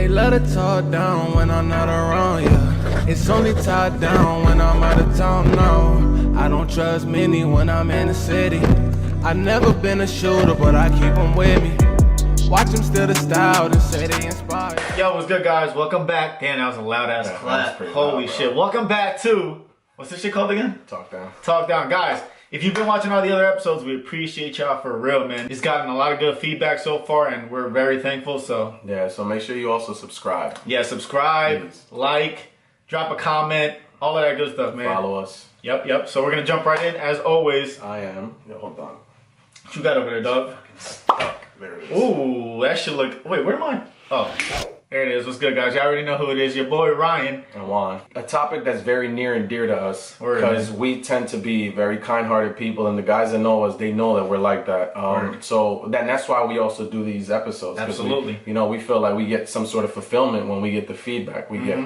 They let it talk down when I'm not around, yeah. It's only tied down when I'm out of town, no. I don't trust many when I'm in the city. I've never been a shooter, but I keep them with me. Watch them steal the style and say they inspired. Yo, what's good, guys? Welcome back. Damn, that was a loud ass clap. Holy shit. Welcome back to, what's this shit called again? Talk Down. Talk Down. Guys, if you've been watching all the other episodes, we appreciate y'all for real, man. It's gotten a lot of good feedback so far, and we're very thankful, so. Yeah, so make sure you also subscribe. Yeah, subscribe, like, drop a comment, all of that good stuff, man. Follow us. Yep. So we're going to jump right in, as always. I am. Yo, hold on. What you got over there, dog? There it is. Ooh, that should look. Wait, where am I? Oh, there it is. What's good, guys? Y'all already know who it is. Your boy Ryan. And Juan. A topic that's very near and dear to us because we tend to be very kind-hearted people, and the guys that know us, they know that we're like that. So that's why we also do these episodes. Absolutely. We feel like we get some sort of fulfillment when we get the feedback we get.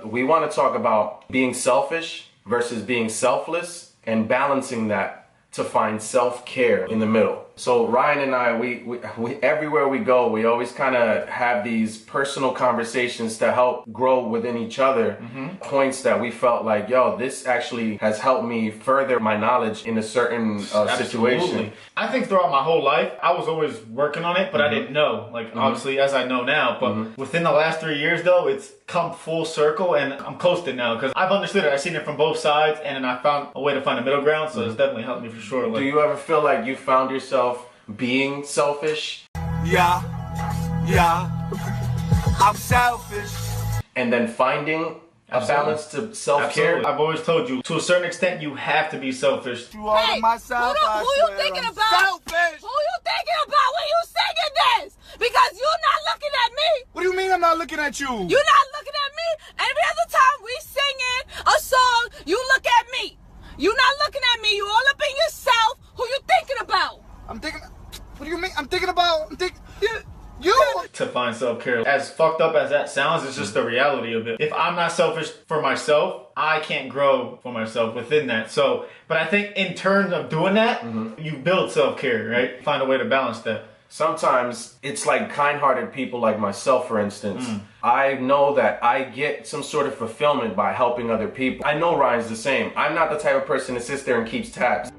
We want to talk about being selfish versus being selfless and balancing that to find self-care in the middle. So Ryan and I, we everywhere we go, we always kind of have these personal conversations to help grow within each other. Points that we felt like, yo, this actually has helped me further my knowledge in a certain situation. I think throughout my whole life, I was always working on it, but I didn't know. Like, obviously, as I know now. But within the last 3 years, though, it's come full circle, and I'm coasting now because I've understood it. I've seen it from both sides, and then I found a way to find a middle ground, so it's definitely helped me for sure. Like, do you ever feel like you found yourself being selfish? Yeah, I'm selfish. And then finding a balance to self-care? Absolutely. I've always told you, to a certain extent, you have to be selfish. Hey, who you thinking about? Selfish. Who you thinking about when you singing this? Because you're not looking at me. What do you mean I'm not looking at you? You're not looking at me. Every other time we singing a song, you look at me. You're not looking at me. You all up in yourself. Who you thinking about? I'm thinking. What do you mean? I'm thinking about. You. To find self-care. As fucked up as that sounds, it's just the reality of it. If I'm not selfish for myself, I can't grow for myself within that. So, but I think in terms of doing that, you build self-care, right? Find a way to balance that. Sometimes it's like kind-hearted people like myself, for instance. I know that I get some sort of fulfillment by helping other people. I know Ryan's the same. I'm not the type of person that sits there and keeps tabs.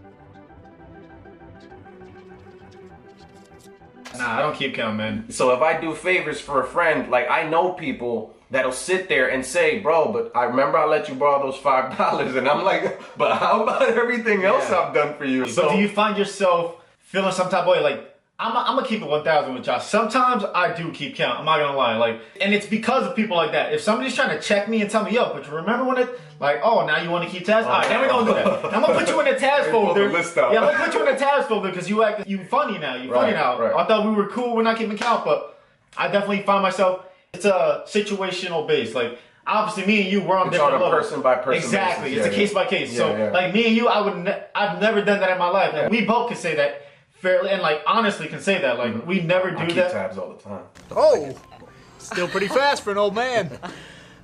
Nah, I don't keep count, man. So if I do favors for a friend, like I know people that'll sit there and say, bro, but I remember I let you borrow those $5. And I'm like, but how about everything else I've done for you? So do you find yourself feeling some type of way, like, I'm gonna keep it 1,000 with y'all. Sometimes I do keep count. I'm not gonna lie. Like, and it's because of people like that. If somebody's trying to check me and tell me, yo, but you remember when it, like, oh, now you want to keep tabs? All right, then we're gonna do that. I'm gonna put you in the tabs folder. The list out. Yeah, I'm gonna put you in the tabs folder because you funny now. You funny now. Right. I thought we were cool. We're not keeping count, but I definitely find myself. It's a situational base. Like, obviously, me and you, we're on different levels. Person by person. Exactly. Basis. It's a case by case. So, like me and you, I've never done that in my life. And we both can say that. Fairly, and like honestly can say that, like we never do I keep that. Tabs all the time. Oh, still pretty fast for an old man.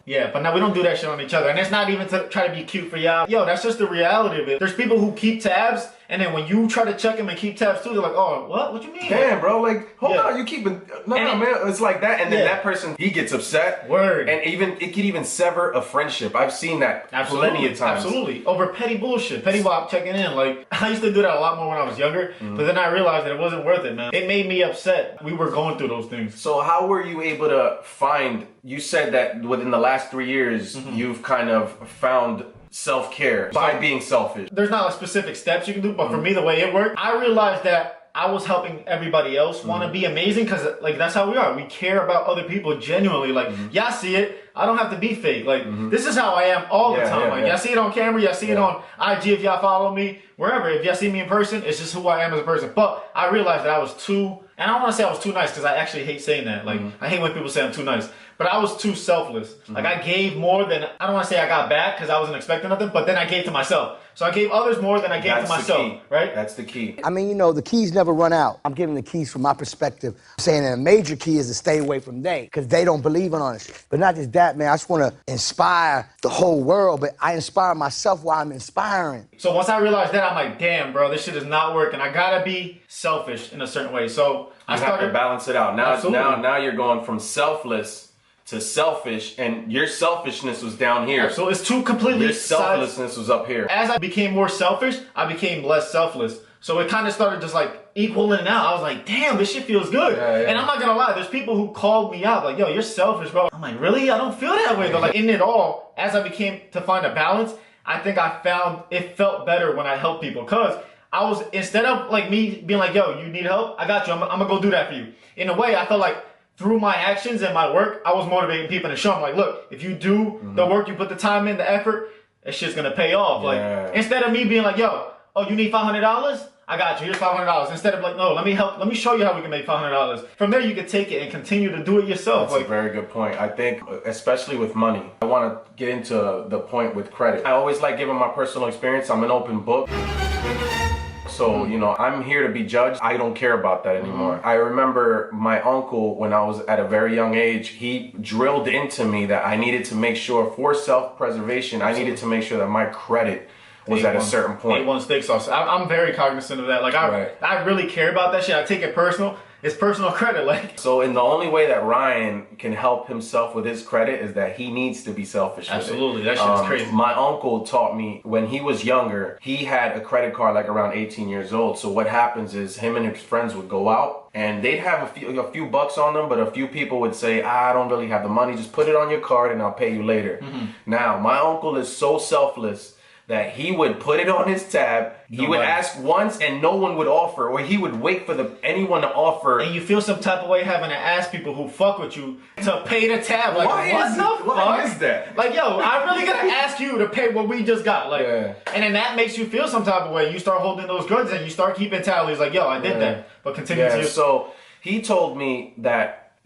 Yeah, but now we don't do that shit on each other, and it's not even to try to be cute for y'all. Yo, that's just the reality of it. There's people who keep tabs, and then when you try to check them and keep tabs too, they're like, oh, what? What you mean? Damn, bro, like, hold on, you keeping, no, man, it's like that, and then that person, he gets upset. Word. And it could even sever a friendship. I've seen that plenty of times. Absolutely. Over petty bullshit, petty wop checking in. Like, I used to do that a lot more when I was younger, but then I realized that it wasn't worth it, man. It made me upset. We were going through those things. So how were you able to find, you said that within the last 3 years, you've kind of found self-care by being selfish. There's not like specific steps you can do, but for me, the way it worked, I realized that I was helping everybody else want to be amazing because like that's how we are. We care about other people genuinely. Like, y'all see it. I don't have to be fake. Like, this is how I am all the time. Y'all see it on camera. Y'all see it on IG if y'all follow me. Wherever. If y'all see me in person, it's just who I am as a person. But I realized that I was too, and I don't want to say I was too nice because I actually hate saying that. Like, I hate when people say I'm too nice. But I was too selfless. Like, I gave more than, I don't want to say I got back because I wasn't expecting nothing, but then I gave to myself. So I gave others more than I gave to myself, right? That's the key. I mean, you know, the keys never run out. I'm giving the keys from my perspective, saying that a major key is to stay away from they, because they don't believe in honesty. But not just that, man, I just want to inspire the whole world, but I inspire myself while I'm inspiring. So once I realized that, I'm like, damn, bro, this shit is not working. I gotta be selfish in a certain way. So I started to balance it out. Now you're going from selfless to selfish, and your selfishness was down here. So it's two completely Your selflessness was up here. As I became more selfish, I became less selfless. So it kind of started just like equaling out. I was like, damn, this shit feels good. Yeah. And I'm not gonna lie, there's people who called me out like, yo, you're selfish, bro. I'm like, really? I don't feel that way though. Like in it all, as I became to find a balance, I think I found it felt better when I helped people. Cause I was, instead of like me being like, yo, you need help? I got you. I'm gonna go do that for you. In a way, I felt like through my actions and my work, I was motivating people to show them like, look, if you do the work, you put the time in, the effort, that shit's gonna pay off. Like instead of me being like, yo, oh, you need $500? I got you. Here's $500. Instead of like, no, let me help. Let me show you how we can make $500. From there, you can take it and continue to do it yourself. That's a very good point. I think, especially with money, I want to get into the point with credit. I always like giving my personal experience. I'm an open book. So, you know, I'm here to be judged. I don't care about that anymore. I remember my uncle, when I was at a very young age, he drilled into me that I needed to make sure, for self-preservation, I needed to make sure that my credit was at a certain point. A1 steak sauce. I'm very cognizant of that. Like I really care about that shit. I take it personal. It's personal credit. Like so, in the only way that Ryan can help himself with his credit is that he needs to be selfish. Absolutely, that shit is crazy. My uncle taught me when he was younger. He had a credit card like around 18 years old. So what happens is him and his friends would go out and they'd have a few bucks on them, but a few people would say, I don't really have the money. Just put it on your card and I'll pay you later. Now, my uncle is so selfless that he would put it on his tab. He would ask once and no one would offer, or he would wait for anyone to offer. And you feel some type of way having to ask people who fuck with you to pay the tab. Like, why is that? Like, yo, I'm really gonna ask you to pay what we just got. Like, and then that makes you feel some type of way. You start holding those grudges and you start keeping tallies. Like, yo, I did that, but continue to. So he told me that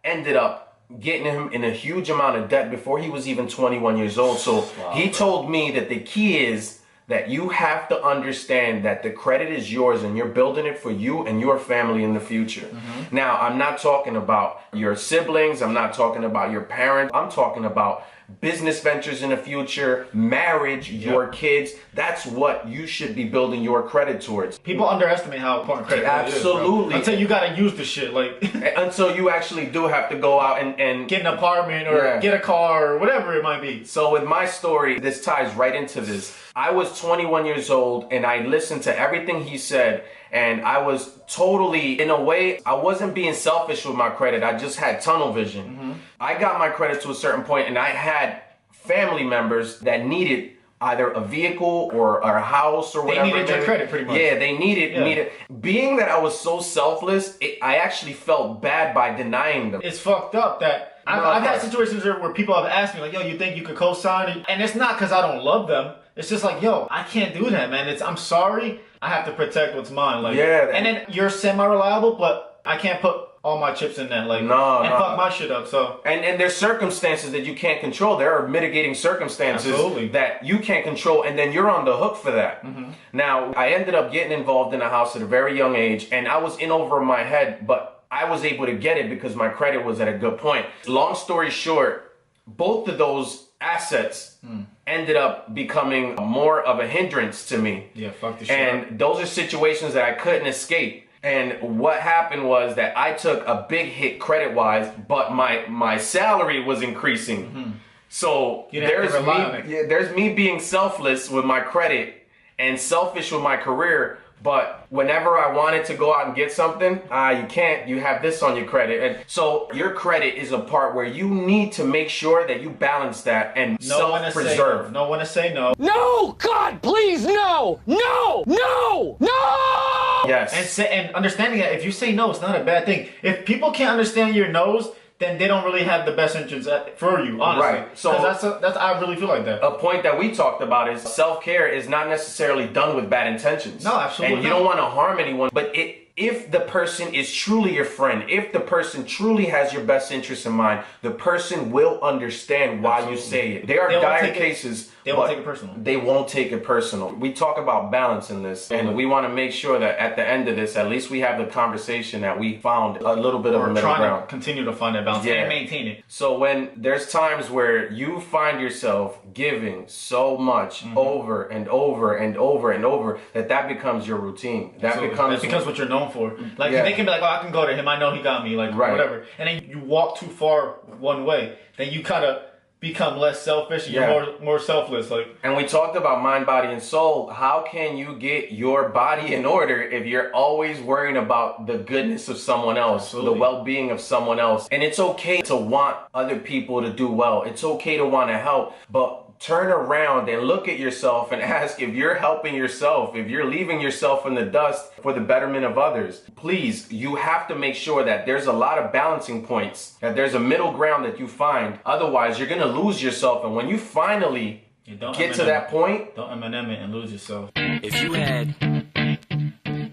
ended up getting him in a huge amount of debt before he was even 21 years old. So he told me that the key is that you have to understand that the credit is yours and you're building it for you and your family in the future. Now, I'm not talking about your siblings. I'm not talking about your parents. I'm talking about business ventures in the future, marriage, your kids. That's what you should be building your credit towards. People underestimate how important credit Absolutely. is, until you gotta use the shit, like until you actually do have to go out and get an apartment or get a car or whatever it might be. So with my story, this ties right into this. I was 21 years old and I listened to everything he said, and I was totally, in a way, I wasn't being selfish with my credit. I just had tunnel vision. I got my credit to a certain point and I had family members that needed either a vehicle or a house or whatever. They needed your credit pretty much. Yeah, they needed. Being that I was so selfless, I actually felt bad by denying them. It's fucked up that I've had situations where people have asked me like, yo, you think you could co-sign it? And it's not because I don't love them. It's just like, yo, I can't do that, man. I'm sorry. I have to protect what's mine. Like, and then you're semi-reliable, but I can't put all my chips in that. Like, fuck my shit up. So and there's circumstances that you can't control. There are mitigating circumstances that you can't control, and then you're on the hook for that. Now, I ended up getting involved in a house at a very young age, and I was in over my head, but I was able to get it because my credit was at a good point. Long story short, both of those assets ended up becoming more of a hindrance to me. Yeah, fuck this shit. And those are situations that I couldn't escape. And what happened was that I took a big hit credit-wise, but my salary was increasing. So there's me being selfless with my credit and selfish with my career. But whenever I wanted to go out and get something, you can't. You have this on your credit. And so your credit is a part where you need to make sure that you balance that and self-preserve. No one to say no. No! God, please, no! No! No! No! Yes. And understanding that if you say no, it's not a bad thing. If people can't understand your no's, then they don't really have the best interests for you, honestly. Right. So that's I really feel like that. A point that we talked about is self-care is not necessarily done with bad intentions. No, absolutely. And you don't want to harm anyone, but if the person is truly your friend, if the person truly has your best interest in mind, the person will understand why you say it. There are dire cases. They won't take it personal. They won't take it personal. We talk about balance in this, and we want to make sure that at the end of this, at least we have the conversation that we found a little bit of a middle ground. Trying to continue to find that balance and maintain it. So when there's times where you find yourself giving so much over and over and over and over that becomes your routine. That becomes what you're known for. Like they can be like, oh, I can go to him. I know he got me. Like whatever. And then you walk too far one way, then you kind of become less selfish and you're more selfless. Like, and we talked about mind, body, and soul. How can you get your body in order if you're always worrying about the goodness of someone else, the well-being of someone else? And it's okay to want other people to do well. It's okay to want to help, but turn around and look at yourself and ask if you're helping yourself, if you're leaving yourself in the dust for the betterment of others. Please, you have to make sure that there's a lot of balancing points, that there's a middle ground that you find. Otherwise, you're going to lose yourself. And when you finally get to that point, don't M&M it and lose yourself. If you had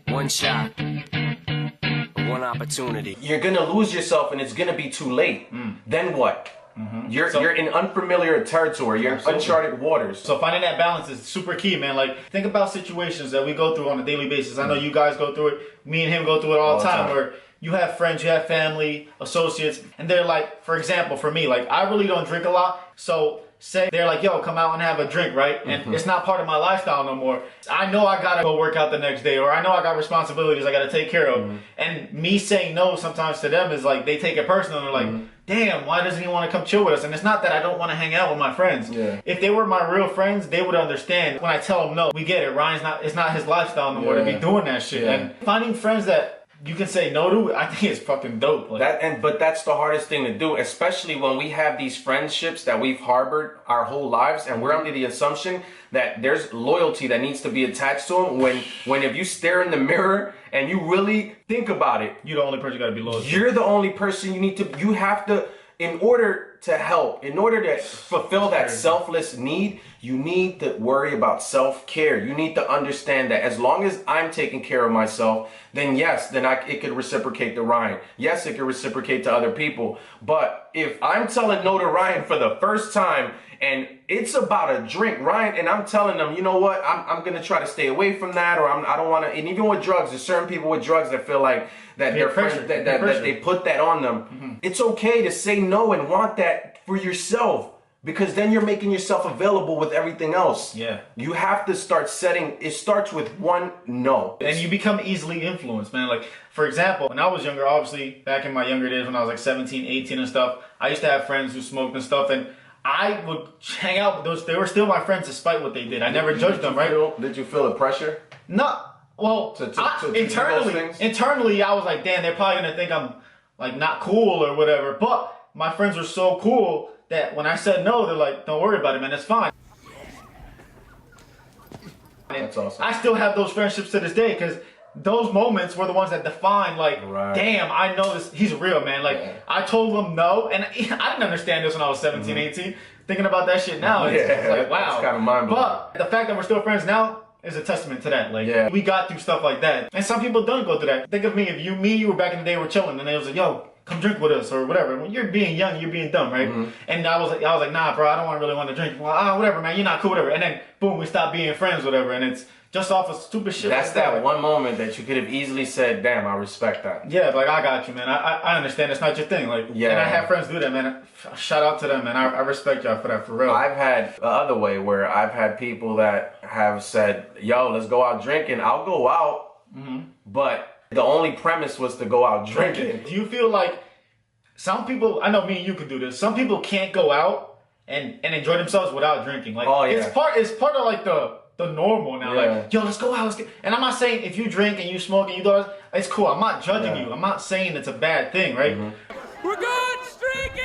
one shot, one opportunity, you're going to lose yourself and it's going to be too late. Then what? You're in unfamiliar territory. You're in uncharted waters. So finding that balance is super key, man. Like, think about situations that we go through on a daily basis. I know you guys go through it. Me and him go through it all the time. Where you have friends, you have family, associates, and they're like, for example, for me, like, I really don't drink a lot. So say they're like, yo, come out and have a drink, right? And it's not part of my lifestyle no more. I know I gotta go work out the next day, or I know I got responsibilities I gotta take care of. And me saying no sometimes to them is like, they take it personal and they're like, damn, why doesn't he want to come chill with us? And it's not that I don't want to hang out with my friends. If they were my real friends, they would understand. When I tell them no, we get it. It's not his lifestyle no more to be doing that shit. And finding friends that you can say no to, I think it's fucking dope. Like, but that's the hardest thing to do, especially when we have these friendships that we've harbored our whole lives, and we're under the assumption that there's loyalty that needs to be attached to them. When if you stare in the mirror and you really think about it, you're the only person you gotta be loyal to. You're the only person you have to, in order to help, in order to fulfill that selfless need, you need to worry about self-care. You need to understand that as long as I'm taking care of myself, then yes, it could reciprocate to Ryan. Yes, it could reciprocate to other people. But if I'm telling no to Ryan for the first time and it's about a drink, Ryan, and I'm telling them, you know what, I'm going to try to stay away from that, or I don't want to, and even with drugs, there's certain people with drugs that feel like that their friends, that they put that on them. It's okay to say no and want that for yourself, because then you're making yourself available with everything else. You have to start setting, it starts with one no. And you become easily influenced, man. Like, for example, when I was younger, obviously, back in my younger days when I was like 17, 18 and stuff, I used to have friends who smoked and stuff, and I would hang out with those. They were still my friends despite what they did. I never judged them, right? Did you feel the pressure? No. Well, internally, I was like, damn, they're probably going to think I'm like not cool or whatever. But my friends were so cool that when I said no, they're like, don't worry about it, man. It's fine. That's awesome. I still have those friendships to this day because those moments were the ones that defined, like, damn, I know this. He's real, man. Like, I told him no, and I didn't understand this when I was 17, 18. Thinking about that shit now, it's like, wow. It's kind of mind-blowing. But the fact that we're still friends now is a testament to that. Like, we got through stuff like that. And some people don't go through that. Think of me, if you were back in the day, we're chilling, and they was like, yo, come drink with us or whatever. When you're being young, you're being dumb, right? And I was like, nah, bro, I don't really want to drink. Well, whatever, man, you're not cool, whatever. And then, boom, we stopped being friends, whatever. And it's just off of stupid shit. That's like that one moment that you could have easily said, damn, I respect that. Yeah, like, I got you, man. I understand it's not your thing. Like, and I have friends do that, man. Shout out to them, man. I respect y'all for that, for real. I've had the other way where I've had people that have said, yo, let's go out drinking. I'll go out, but the only premise was to go out drinking. Do you feel like some people, I know me and you could do this, some people can't go out and enjoy themselves without drinking? Like, it's part of like the normal now. Like, yo, let's go out. And I'm not saying if you drink and you smoke and you do it, it's cool. I'm not judging you. I'm not saying it's a bad thing, right? we're good streaking.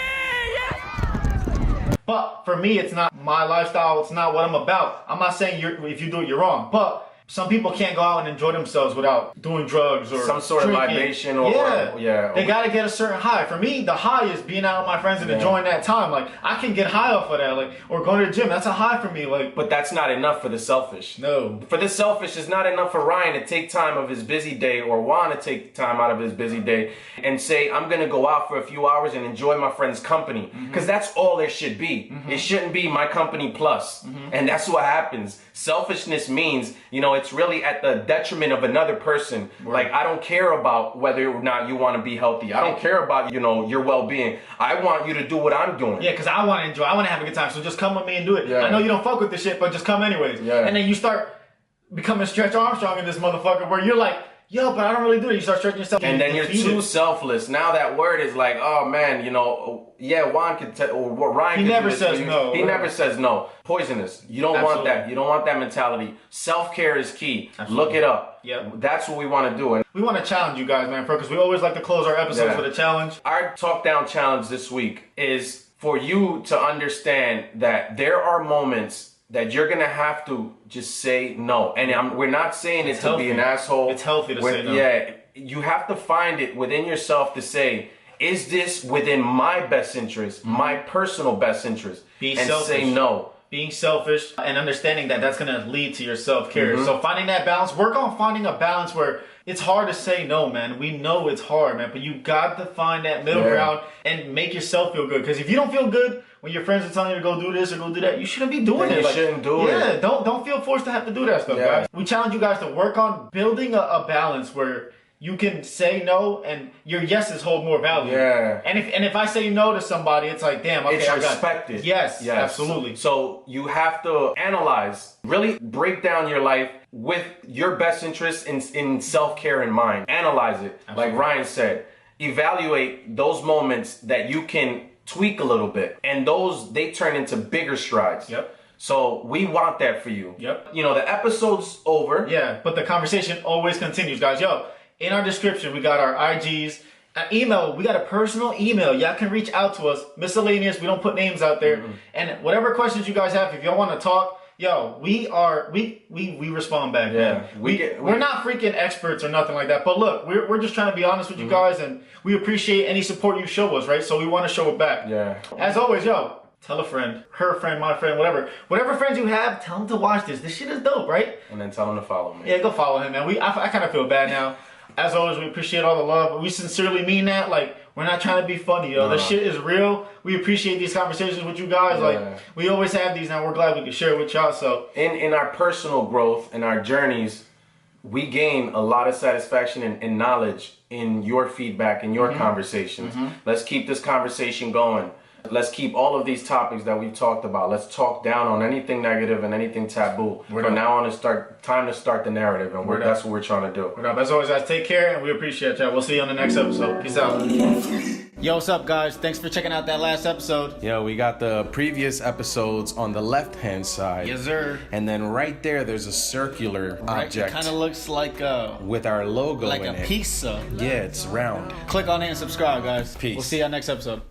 But for me, it's not my lifestyle. It's not what I'm about. I'm not saying if you do it, you're wrong. But some people can't go out and enjoy themselves without doing drugs or some sort drinking. of libation or They gotta get a certain high. For me, the high is being out with my friends and enjoying that time. Like, I can get high off of that, like, or going to the gym. That's a high for me. Like, but that's not enough for the selfish. No. For the selfish, it's not enough for Ryan to take time of his busy day or want to take time out of his busy day and say, I'm gonna go out for a few hours and enjoy my friend's company. Because that's all there should be. It shouldn't be my company plus. And that's what happens. Selfishness means, you know, it's really at the detriment of another person. Like, I don't care about whether or not you want to be healthy. I don't care about, you know, your well-being. I want you to do what I'm doing. Yeah, because I want to enjoy. I want to have a good time. So just come with me and do it. I know you don't fuck with this shit, but just come anyways. And then you start becoming Stretch Armstrong in this motherfucker where you're like, yo, but I don't really do it. You start stretching yourself. And then you're defeated. too selfless. Now that word is like, oh man, you know, yeah, Juan could tell, or Ryan. He could never do this says for you. no. He never says no. Poisonous. You don't want that. You don't want that mentality. Self-care is key. Look it up. Yep. That's what we want to do. And we want to challenge you guys, man, because we always like to close our episodes with a challenge. Our Talk Down challenge this week is for you to understand that there are moments that you're gonna have to just say no. And we're not saying it to be an asshole. It's healthy to say no. Yeah, you have to find it within yourself to say, is this within my best interest, my personal best interest? Be and selfish. say no. Being selfish and understanding that that's going to lead to your self-care. So finding that balance, work on finding a balance where it's hard to say no, man. We know it's hard, man, but you got to find that middle ground and make yourself feel good. Because if you don't feel good when your friends are telling you to go do this or go do that, you shouldn't be doing it. You shouldn't do it. Yeah, don't feel forced to have to do that stuff, guys. We challenge you guys to work on building a balance where you can say no and your yeses hold more value. Yeah. And if I say no to somebody, it's like, damn, okay, It's I got respected. Yes, absolutely. So you have to analyze, really break down your life with your best interest in self-care in mind. Analyze it. Like Ryan said, evaluate those moments that you can tweak a little bit. And those, they turn into bigger strides. Yep. So we want that for you. Yep. You know, the episode's over. Yeah, but the conversation always continues, guys. Yo, in our description, we got our IGs. Email, we got a personal email. Y'all can reach out to us. Miscellaneous, we don't put names out there. And whatever questions you guys have, if y'all want to talk, yo, we respond back, man. We're not freaking experts or nothing like that. But look, we're just trying to be honest with you guys, and we appreciate any support you show us, right? So we want to show it back. Yeah. As always, yo, tell a friend, her friend, my friend, whatever. Whatever friends you have, tell them to watch this. This shit is dope, right? And then tell them to follow me. Yeah, go follow him, man. I kind of feel bad now. As always, we appreciate all the love, but we sincerely mean that. Like, we're not trying to be funny, yo. This shit is real. We appreciate these conversations with you guys. Like, we always have these, and we're glad we can share it with y'all. So, in our personal growth and our journeys, we gain a lot of satisfaction and knowledge in your feedback and your conversations. Let's keep this conversation going. Let's keep all of these topics that we've talked about. Let's talk down on anything negative and anything taboo. From now on, it's time to start the narrative, and that's what we're trying to do. As always, guys, take care, and we appreciate y'all. We'll see you on the next episode. Peace out. Yo, what's up, guys? Thanks for checking out that last episode. Yo, we got the previous episodes on the left-hand side. Yes, sir. And then right there, there's a circular object. It kind of looks like with our logo like in a it. pizza. Yeah, it's round. Click on it and subscribe, guys. Peace. We'll see y'all next episode.